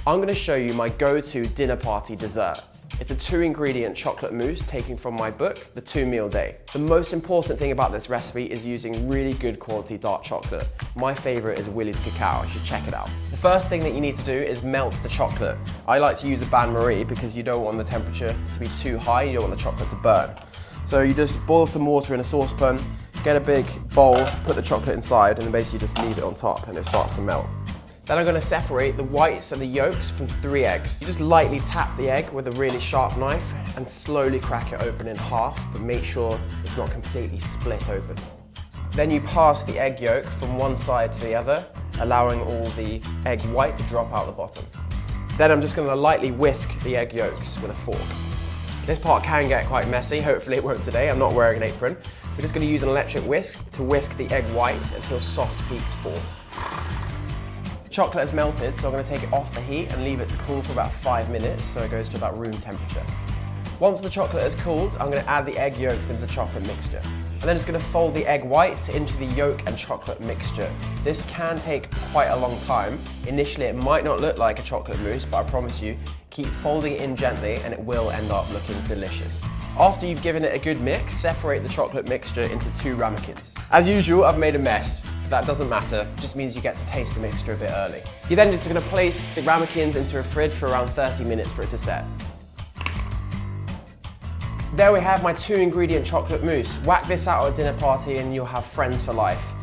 I'm going to show you my go-to dinner party dessert. It's a 2-ingredient chocolate mousse taken from my book, The 2-Meal Day. The most important thing about this recipe is using really good quality dark chocolate. My favorite is Willie's Cacao, you should check it out. The first thing that you need to do is melt the chocolate. I like to use a bain-marie because you don't want the temperature to be too high, you don't want the chocolate to burn. So you just boil some water in a saucepan, get a big bowl, put the chocolate inside, and then basically just leave it on top and it starts to melt. Then I'm going to separate the whites and the yolks from 3 eggs. You just lightly tap the egg with a really sharp knife and slowly crack it open in half, but make sure it's not completely split open. Then you pass the egg yolk from one side to the other, allowing all the egg white to drop out the bottom. Then I'm just going to lightly whisk the egg yolks with a fork. This part can get quite messy, hopefully it won't today, I'm not wearing an apron. We're just going to use an electric whisk to whisk the egg whites until soft peaks form. Chocolate has melted, so I'm going to take it off the heat and leave it to cool for about 5 minutes so it goes to about room temperature. Once the chocolate has cooled, I'm going to add the egg yolks into the chocolate mixture. I'm then just going to fold the egg whites into the yolk and chocolate mixture. This can take quite a long time. Initially it might not look like a chocolate mousse, but I promise you, keep folding it in gently and it will end up looking delicious. After you've given it a good mix, separate the chocolate mixture into 2 ramekins. As usual, I've made a mess. That doesn't matter, it just means you get to taste the mixture a bit early. You're then just going to place the ramekins into a fridge for around 30 minutes for it to set. There we have my 2-ingredient chocolate mousse. Whack this out at a dinner party and you'll have friends for life.